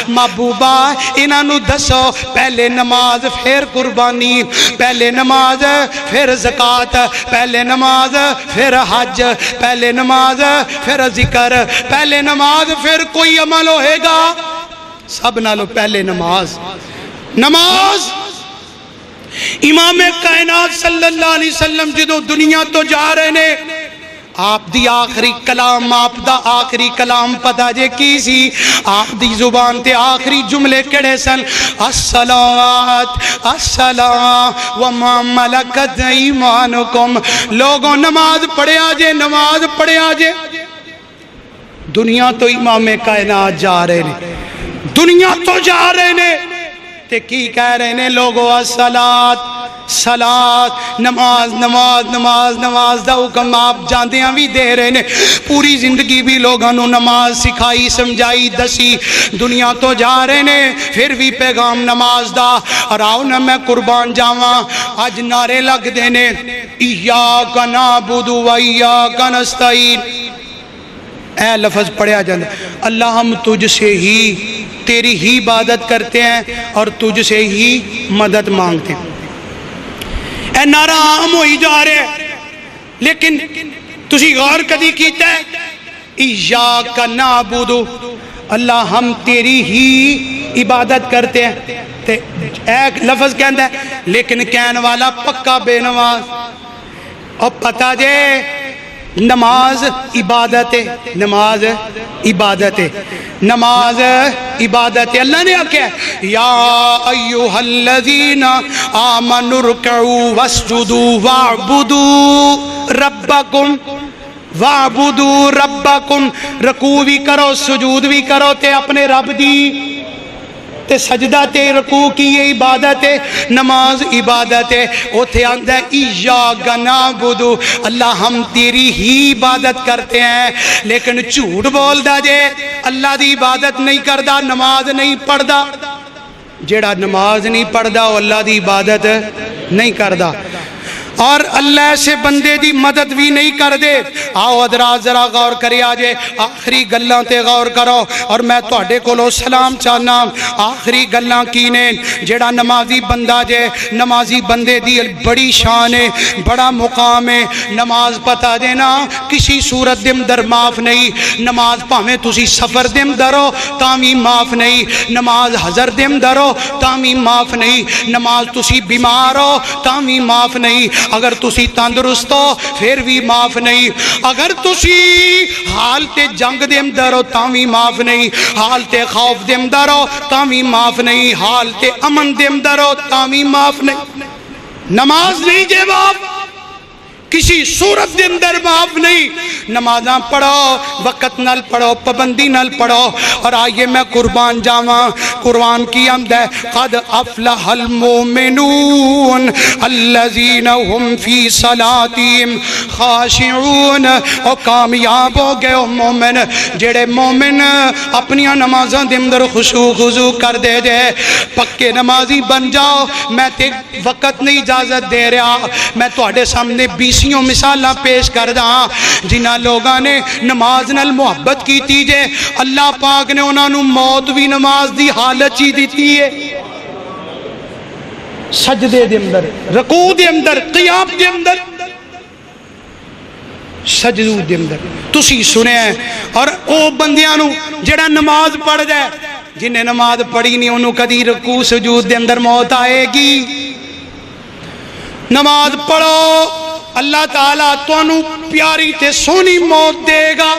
محبوبہ انہاں نو دسو پہلے نماز پھر قربانی، پہلے نماز پھر زکوٰۃ، پہلے نماز پھر حج، پہلے نماز پھر ذکر، پہلے نماز پھر کوئی عمل ہوئے گا، سب نالو پہلے نماز۔ نماز امام کائنات صلی اللہ علیہ وسلم جدو دنیا تو جا رہے نے، آپ دی آخری کلام، آپ دا آخری کلام پتہ جے کی سی؟ آپ دی زبان تے آخری جملے کڑے سن الصلاۃ الصلاۃ وما ملکت ایمانکم۔ لوگوں نماز پڑھے آجے، نماز پڑھے آجے۔ دنیا تو امام کائنات جا رہے نے، دنیا تو جا رہے نے تے کی کہہ رہے نے لوگوں الصلاۃ صلاۃ، نماز نماز نماز نماز دا حکم آپ جاندیاں بھی دے رہے نے، پوری زندگی بھی لوگاں نو نماز سکھائی سمجھائی دسی، دنیا تو جا رہے نے پھر بھی پیغام نماز دا۔ اور آؤ نا میں قربان جاواں، آج نعرے لگ دینے ایاک نعبد و ایاک نستعین، اے لفظ پڑھیا جاندہ اللہ ہم تجھ سے ہی تیری ہی عبادت کرتے ہیں اور تجھ سے ہی مدد مانگتے ہیں۔ اے نعرہ عام ہوئی جا رہے، لیکن تسی غور کدی کیتا ہے ایاک نعبد، اللہ ہم تیری ہی عبادت کرتے ہیں، تے ایک لفظ کہندا ہے لیکن کہن والا پکا بے نماز۔ اور پتہ جے نماز عبادت ہے، نماز عبادت ہے، نماز عبادت ہے۔ اللہ نے کہا یا ایھا الذین آمنوا ارکعوا واسجدوا واعبدوا ربکم، واعبدوا ربکم، رکوع بھی کرو سجود بھی کرو تے اپنے رب دی تے سجدہ تے رکوع کی یہ عبادت ہے، نماز عبادت ہے۔ اوتھے آندا ہے ایاک نعبد، اللہ ہم تیری ہی عبادت کرتے ہیں، لیکن جھوٹ بولدا جے اللہ دی عبادت نہیں کردا، نماز نہیں پڑھدا۔ جیڑا نماز نہیں پڑھدا وہ اللہ دی عبادت نہیں کردا۔ اور اللہ سے بندے دی مدد بھی نہیں کر دے. آؤ حضرات ذرا غور کرے آجے آخری گلاں تے غور کرو. اور میں تواڈے کولوں سلام چاہنا. آخری گلاں کی نے جیڑا نمازی بندہ جے, نمازی بندے دی بڑی شان ہے, بڑا مقام ہے. نماز پتہ دینا کسی صورت دے اندر معاف نہیں. نماز پاویں تسی سفر دے اندر ہو تاں وی معاف نہیں. نماز حضر دے اندر ہو تاں وی معاف نہیں. نماز تسی بیمار ہو تاں وی معاف نہیں. اگر تسی تندرست ہو پھر بھی معاف نہیں. اگر تسی حالت جنگ دے اندر ہو تاں وی معاف نہیں. حالت خوف دے اندر ہو تاں وی معاف نہیں. حالت امن دے اندر ہو تاں وی معاف نہیں. نماز نہیں جے باپ کسی صورت دے اندر معاف نہیں. نمازاں پڑھو وقت نال پڑھو, پابندی نال پڑھو. اور آئیے میں قربان جاواں, قرآن کی آمد ہے قد افلح المؤمنون الذین هم فی صلاتهم خاشعون. اور کامیاب ہو گئے او مومن جڑے مومن اپنی نمازاں دے اندر خشوع خضوع کر دے دے. پکے نمازی بن جاؤ. میں تے وقت نہیں اجازت دے رہا, میں تواڈے سامنے 20 مثالاں پیش کردا جنہاں لوگاں نے نماز نال محبت کیتی جے اللہ پاک نے انہاں نوں موت بھی نماز دی حالت ہی دتی ہے. سجدے دے اندر, رکوع دے اندر, قیام دے اندر, سجدوں دے اندر تسی سنیا. اور او بندیاں نوں جڑا نماز پڑھ جائے, جنہیں نماز پڑھی نہیں انہوں کدی رکوع سجود دے اندر موت آئے گی. نماز پڑھو اللہ تعالیٰ تو انہوں پیاری تے سونی موت دے گا.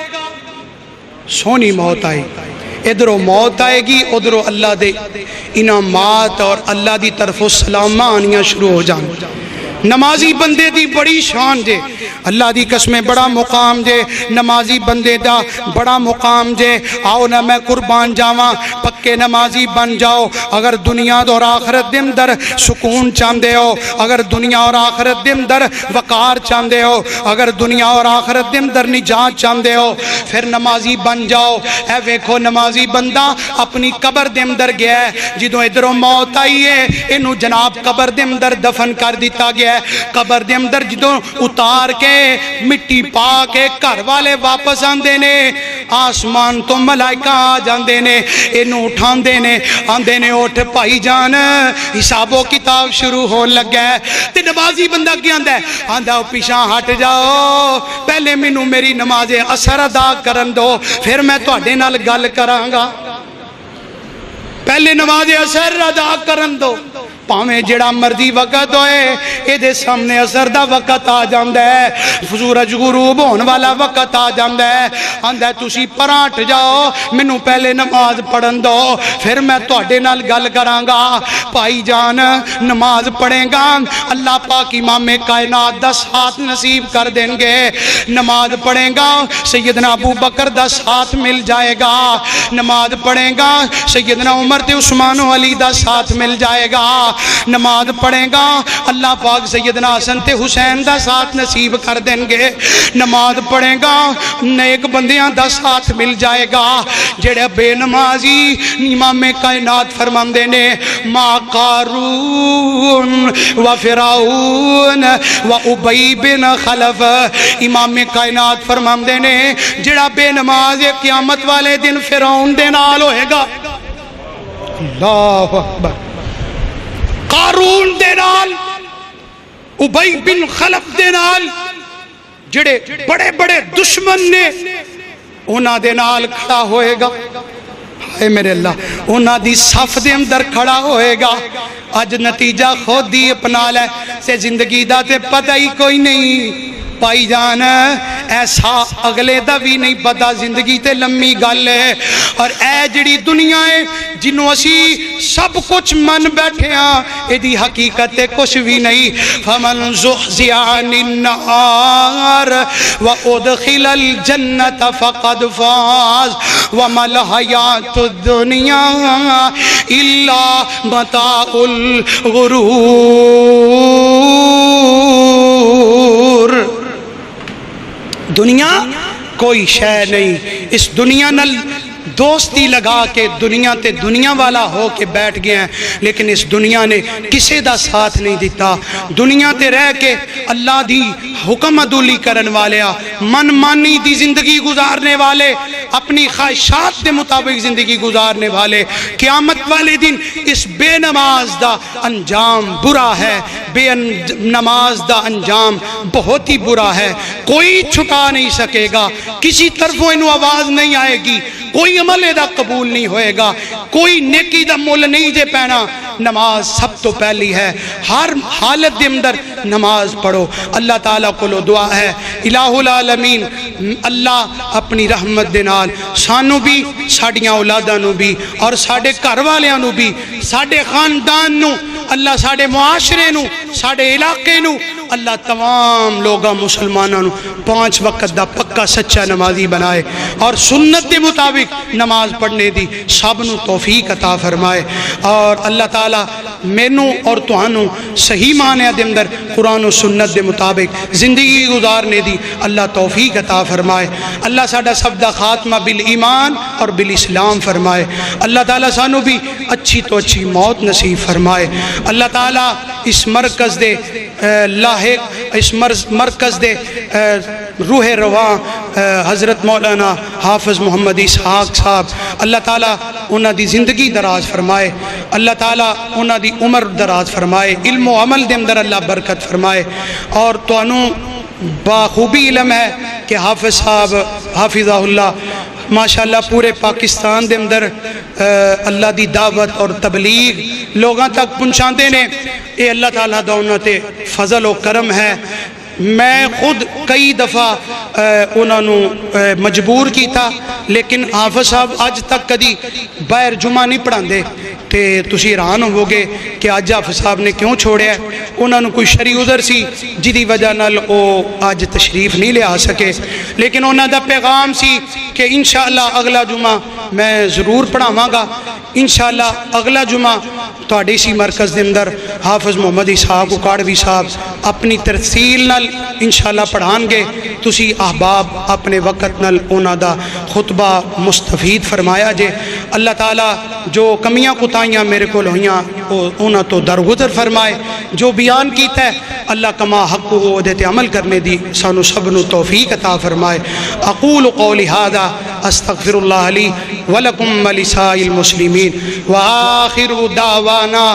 سونی موت آئے, ادھروں موت آئے گی, ادھروں اللہ دے انعامات اور اللہ دی طرف سلامہ آنیاں شروع ہو جان. نمازی بندے دی بڑی شان جے, اللہ دی قسمیں بڑا مقام جے. نمازی بندے دا بڑا مقام جے. آؤ نہ میں قربان جاواں پکے نمازی بن جاؤ. اگر دنیا اور آخرت دے اندر سکون چاندے ہو, اگر دنیا اور آخرت دے اندر وقار چاندے ہو, اگر دنیا اور آخرت دے اندر نجات چاندے ہو, پھر نمازی بن جاؤ. اے ویکھو نمازی بندہ اپنی قبر دے اندر گیا ہے, جدوں ادھروں موت آئی ہے اینوں جناب قبر دے اندر دفن کر دیتا گیا. قبر دے اندر جدوں اتار کے مٹی پا کے گھر والے واپس آندے نے, آسمان تو ملائکہ آ جاندے نے, اینوں اٹھاندے نے, آندے نے اٹھ بھائی جان حساب و کتاب شروع ہون لگا ہے. تے نمازی بندہ کی آندا ہے, آندا پیچھے ہٹ جاؤ, پہلے مینوں میری نماز اثر ادا کرن دو پھر میں تواڈے نال گل کراں گا. پہلے نماز اثر ادا کرن دو, پاویں جڑا مرضی وقت ہوئے اے دے سامنے اثر دا وقت آ جاندا ہے, سورج غروب ہون والا وقت آ جاندا ہے. آندا تسی پراٹھ جاؤ, مینوں پہلے نماز پڑھن دو پھر میں تواڈے نال گل کراں گا. بھائی جان نماز پڑھیں گا اللہ پاک امام کائنات دا ساتھ نصیب کر دیں گے. نماز پڑھیں گا سیدنا ابو بکر دا ساتھ مل جائے گا. نماز پڑھیں گا سیدنا عمر تے عثمان و علی دا ساتھ مل جائے گا. نماز پڑھیں گا اللہ پاک سیدنا حسن تے حسین دا ساتھ نصیب کر دیں گے. نماز پڑھیں گا نیک بندیاں دا ساتھ مل جائے گا. جڑے بے نمازی امام کائنات فرماندے نے ما قارون و فرعون و ابی بن خلف, امام کائنات فرماندے نے جڑا بے نماز قیامت والے دن فرعون دے نال ہوئے گا. اللہ اکبر. قارون دے نال, ابی بن خلف دے نال, جڑے بڑے بڑے دشمن نے انہاں دے نال کھڑا ہوئے گا. اے میرے اللہ انہاں دی صف دے اندر کھڑا ہوئے گا. اج نتیجہ خود دی اپنا لے سے زندگی دا تے پتہ ہی کوئی نہیں. پائی جان ایسا اگلے دا بھی نہیں پتا, زندگی تے لمبی گل ہے. اور اے جڑی دنیا ہے جنوں اسی سب کچھ من بیٹھے ہاں اے دی حقیقت تے کچھ بھی نہیں. فمن زحزح عن النار وادخل الجنت فقد فاز وما الحیات الدنیا الا متاع الغرور. دنیا کوئی شے نہیں, اس دنیا نل دوستی لگا کے دنیا تے دنیا والا ہو کے بیٹھ گئے ہیں، لیکن اس دنیا نے کسے دا ساتھ نہیں دیتا۔ دنیا تے رہ کے اللہ دی حکم عدولی کرن والے، من مانی دی زندگی گزارنے والے، اپنی خواہشات دے مطابق زندگی گزارنے والے، قیامت والے دن اس بے نماز دا انجام برا ہے، بے نماز دا انجام بہت ہی برا ہے۔ کوئی چھٹا نہیں سکے گا، کسی طرفوں انہوں آواز نہیں آئے گی، کوئی عمل دا قبول نہیں ہوئے گا، کوئی نیکی دا مول نہیں دے پینا۔ نماز سب تو پہلی ہے، ہر حالت دے اندر نماز پڑھو۔ اللہ تعالیٰ کو لو دعا ہے الہ العالمین اللہ اپنی رحمت دے نال سانو بھی، ساڑیاں اولاداں نو بھی، اور ساڑے گھر والیاں نو بھی، ساڑے خاندان نو اللہ، ساڑے معاشرے نو، ساڑے علاقے نو اللہ تمام لوگاں مسلمانوں نو 5 وقت دا پکا سچا نمازی بنائے، اور سنت دے مطابق نماز پڑھنے دی سب نو توفیق عطا فرمائے۔ اور اللہ تعالیٰ مینوں اور تہانوں صحیح معنی دے اندر قرآن و سنت دے مطابق زندگی گزارنے دی اللہ توفیق عطا فرمائے۔ اللہ ساڈا سب دا خاتمہ بالایمان اور بالاسلام فرمائے۔ اللہ تعالیٰ سانو بھی اچھی تو اچھی موت نصیب فرمائے۔ اللہ تعالیٰ اس مرکز دے لاحق، اس مرکز دے روح رواں حضرت مولانا حافظ محمد اسحاق صاحب، اللہ تعالیٰ انہاں دی زندگی دراز فرمائے، اللہ تعالیٰ انہاں دی عمر دراز فرمائے، علم و عمل دے اندر اللہ برکت فرمائے۔ اور تانوں باخوبی علم ہے کہ حافظ صاحب حافظہ اللہ ماشاءاللہ پورے پاکستان دے اندر اللہ دی دعوت اور تبلیغ لوگاں تک پہنچاندے نے، اے اللہ تعالیٰ دا انہاں تے فضل و کرم ہے۔ میں خود کئی دفعہ انہوں نے مجبور کیتا، لیکن حافظ صاحب اج تک کدی باہر جمعہ نہیں پڑھان دے، تے تسی حیران ہو گے کہ اج حافظ صاحب نے کیوں چھوڑیا ہے۔ انہوں نے کوئی شرعی عذر سی جدی وجہ نال او اج تشریف نہیں لے آ سکے، لیکن انہوں دا پیغام سی کہ انشاءاللہ اگلا جمعہ میں ضرور پڑھاواں گا۔ انشاءاللہ اگلا جمعہ تواڈے اسی مرکز دے اندر حافظ محمد اسحاق اکاڑوی صاحب اپنی ترسیل نال انشاءاللہ پڑھان گے۔ تسی احباب اپنے وقت نال انہاں دا خطبہ مستفید فرمایا جے۔ اللہ تعالیٰ جو کمیاں کوتاہیاں میرے کو ہوئیاں انہاں تو درگزر فرمائے، جو بیان کیتا ہے اللہ کما حق ہو دے تے عمل کرنے دی سانو سب نو توفیق عطا فرمائے۔ اقول قولی ھذا استغفر اللہ لی ولکم ولسائر المسلمین وآخر دعوانا